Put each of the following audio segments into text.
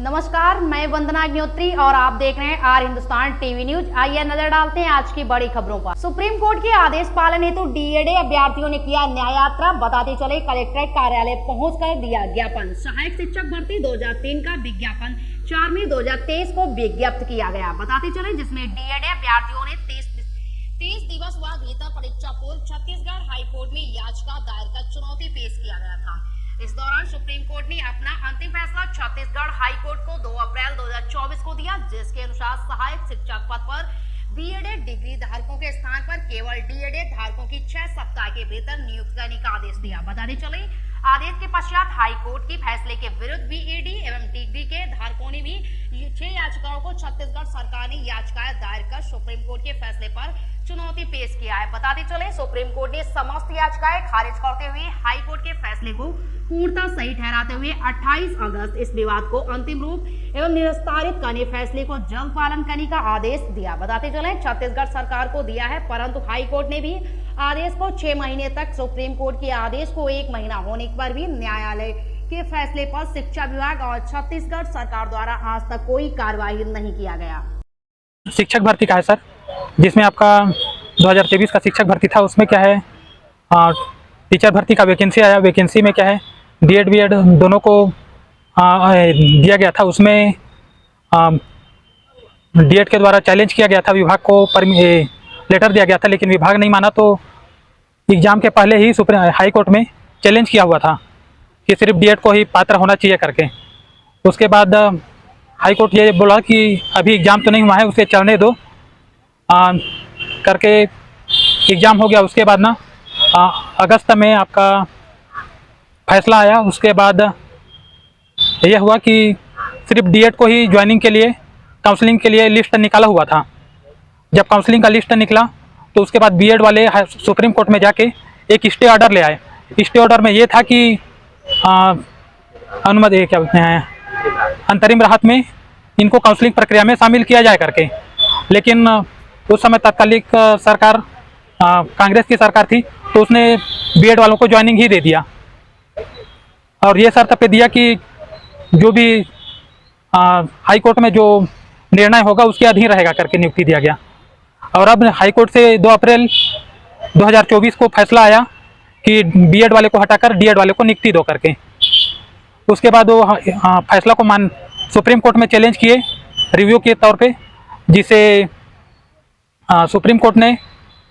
नमस्कार, मैं वंदना अग्निहोत्री और आप देख रहे हैं आर हिंदुस्तान टीवी न्यूज। आइए नजर डालते हैं आज की बड़ी खबरों पर। सुप्रीम कोर्ट के आदेश पालन हेतु डीएड अभ्यर्थियों ने किया न्याय यात्रा। बताते चले कलेक्ट्रेट कार्यालय पहुंचकर दिया ज्ञापन। सहायक शिक्षक भर्ती 2003 का विज्ञापन 4 मई 2023 को विज्ञप्त किया गया। बताते चले जिसमें डीएड अभ्यर्थियों ने 30 दिवस बाद भीतर परीक्षा पूर्व छत्तीसगढ़ हाईकोर्ट में याचिका दायर कर चुनौती पेश किया गया था। इस दौरान सुप्रीम कोर्ट ने अपना अंतिम फैसला छत्तीसगढ़ हाईकोर्ट को 2 अप्रैल 2024 को दिया, जिसके अनुसार सहायक शिक्षक पद पर बीएड डिग्री धारकों के स्थान पर केवल डीएड धारकों की 6 सप्ताह के भीतर नियुक्त करने का आदेश दिया। बताते चले आदेश के पश्चात हाईकोर्ट के फैसले के विरुद्ध बीएड एवं डिग्री के धारकों ने भी 6 याचिकाओं को छत्तीसगढ़ सरकार ने याचिकाएं दायर कर सुप्रीम कोर्ट के फैसले पर चुनौती पेश किया है। बताते चले सुप्रीम कोर्ट ने समस्त याचिकाएं खारिज करते हुए हाईकोर्ट के फैसले को पूर्णतः सही ठहराते हुए 28 अगस्त इस विवाद को अंतिम रूप एवं निस्तारित करने फैसले को जल्द पालन करने का आदेश दिया। बताते चले छत्तीसगढ़ सरकार को दिया है, परंतु हाईकोर्ट ने भी आदेश को 6 महीने तक, सुप्रीम कोर्ट के आदेश को 1 महीना होने पर भी न्यायालय के फैसले पर शिक्षा विभाग और छत्तीसगढ़ सरकार द्वारा आज तक कोई कार्रवाई नहीं किया गया। शिक्षक भर्ती का है सर, जिसमें आपका 2023 का शिक्षक भर्ती था, उसमें क्या है टीचर भर्ती का वैकेंसी आया। वैकेंसी में क्या है डीएड बीएड दोनों को दिया गया था। उसमें डीएड के द्वारा चैलेंज किया गया था, विभाग को लेटर दिया गया था, लेकिन विभाग नहीं माना। तो एग्ज़ाम के पहले ही हाई कोर्ट में चैलेंज किया हुआ था कि सिर्फ डीएड को ही पात्र होना चाहिए करके। उसके बाद हाई कोर्ट ये बोला कि अभी एग्ज़ाम तो नहीं हुआ है, उसे चलने दो करके एग्ज़ाम हो गया। उसके बाद ना अगस्त में आपका फैसला आया। उसके बाद यह हुआ कि सिर्फ डीएड को ही ज्वाइनिंग के लिए काउंसलिंग के लिए लिस्ट निकाला हुआ था। जब काउंसलिंग का लिस्ट निकला तो उसके बाद बीएड वाले सुप्रीम कोर्ट में जाके एक स्टे ऑर्डर ले आए। स्टे ऑर्डर में ये था कि अनुमति क्या बोलते हैं अंतरिम राहत में इनको काउंसलिंग प्रक्रिया में शामिल किया जाए करके। लेकिन उस समय तत्कालिक सरकार कांग्रेस की सरकार थी, तो उसने बीएड वालों को ज्वाइनिंग ही दे दिया और ये शर्त पे दिया कि जो भी हाई कोर्ट में जो निर्णय होगा उसके अधीन रहेगा करके नियुक्ति दिया गया। और अब हाई कोर्ट से 2 अप्रैल 2024 को फैसला आया कि बीएड वाले को हटाकर डीएड वाले को नियुक्ति दो करके। उसके बाद वो फैसला को सुप्रीम कोर्ट में चैलेंज किए रिव्यू के तौर पे, जिसे सुप्रीम कोर्ट ने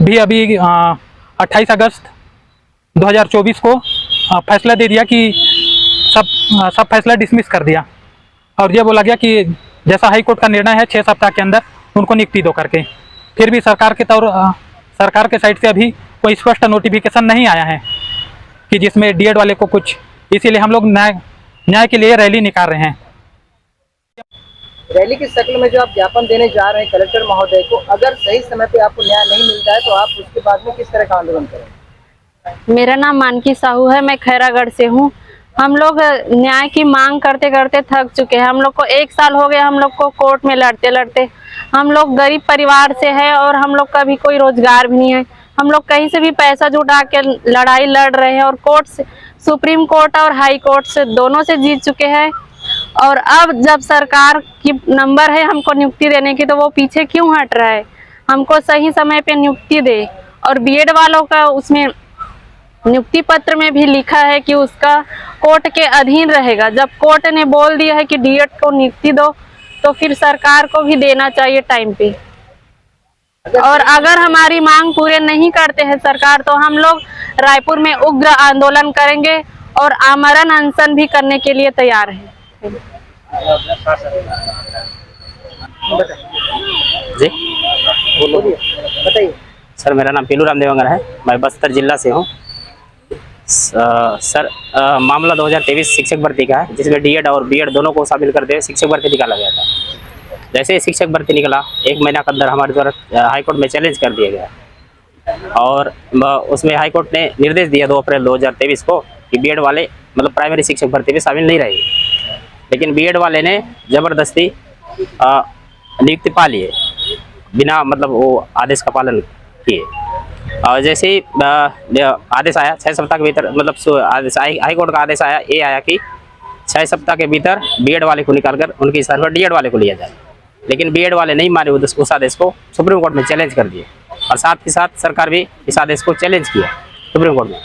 भी अभी 28 अगस्त 2024 को फैसला दे दिया कि सब फैसला डिसमिस कर दिया और ये बोला गया कि जैसा हाई कोर्ट का निर्णय है 6 सप्ताह के अंदर उनको नियुक्ति दो करके। फिर भी सरकार के साइड से अभी कोई स्पष्ट नोटिफिकेशन नहीं आया है कि जिसमें डीएड वाले को कुछ, इसीलिए हम लोग न्याय के लिए रैली निकाल रहे हैं। रैली की शक्ल में जो आप ज्ञापन देने जा रहे हैं कलेक्टर महोदय को, अगर सही समय पे आपको न्याय नहीं मिलता है तो आप उसके बाद में किस तरह का आंदोलन करेंगे? मेरा नाम मानकी साहू है, मैं खैरागढ़ से हूँ। हम लोग न्याय की मांग करते करते थक चुके हैं। हम लोग को 1 साल हो गया हम लोग को कोर्ट में लड़ते लड़ते। हम लोग गरीब परिवार से है और हम लोग का भी कोई रोजगार भी नहीं है। हम लोग कहीं से भी पैसा जुटा के लड़ाई लड़ रहे हैं और कोर्ट से, सुप्रीम कोर्ट और हाई कोर्ट से दोनों से जीत चुके हैं। और अब जब सरकार की नंबर है हमको नियुक्ति देने की, तो वो पीछे क्यों हट रहा है? हमको सही समय पे नियुक्ति दे। और बीएड वालों का उसमें नियुक्ति पत्र में भी लिखा है कि उसका कोर्ट के अधीन रहेगा। जब कोर्ट ने बोल दिया है कि डीएड को नियुक्ति दो, तो फिर सरकार को भी देना चाहिए टाइम पे। और अगर हमारी मांग पूरे नहीं करते हैं सरकार, तो हम लोग रायपुर में उग्र आंदोलन करेंगे और आमरण अनशन भी करने के लिए तैयार हैं। जी बोलिए, बताइए। सर, मेरा नाम पीलू राम देवंगर है, मैं बस्तर जिला से हूँ। सर, मामला 2023 शिक्षक भर्ती का है, जिसमें डीएड और बीएड दोनों को शामिल करते हुए शिक्षक भर्ती निकाला गया था। जैसे ही शिक्षक भर्ती निकला, 1 महीना के अंदर हमारे द्वारा हाईकोर्ट में चैलेंज कर दिया गया और उसमें हाईकोर्ट ने निर्देश दिया 2 अप्रैल 2023 को कि बीएड वाले मतलब प्राइमरी शिक्षक भर्ती में शामिल नहीं रहेंगे। लेकिन बीएड वाले ने ज़बरदस्ती नियुक्ति पा लिए बिना मतलब वो आदेश का पालन किए। और जैसे ही आदेश आया 6 सप्ताह के भीतर, मतलब आदेश हाई कोर्ट का आदेश आया, ये आया कि 6 सप्ताह के भीतर बीएड वाले को निकालकर उनकी स्थान पर डीएड वाले को लिया जाए। लेकिन बीएड वाले नहीं माने उस आदेश को, सुप्रीम कोर्ट में चैलेंज कर दिए और साथ ही साथ सरकार भी इस आदेश को चैलेंज किया सुप्रीम कोर्ट में।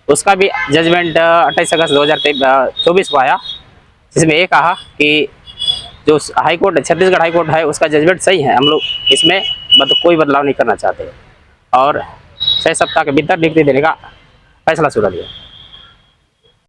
उसका भी जजमेंट 28 अगस्त 2024 को आया, जिसमें ये कहा कि जो हाईकोर्ट छत्तीसगढ़ हाईकोर्ट है उसका जजमेंट सही है, हम लोग इसमें कोई बदलाव नहीं करना चाहते और 6 सप्ताह के भीतर नियुक्ति देने का फैसला सुना दिया।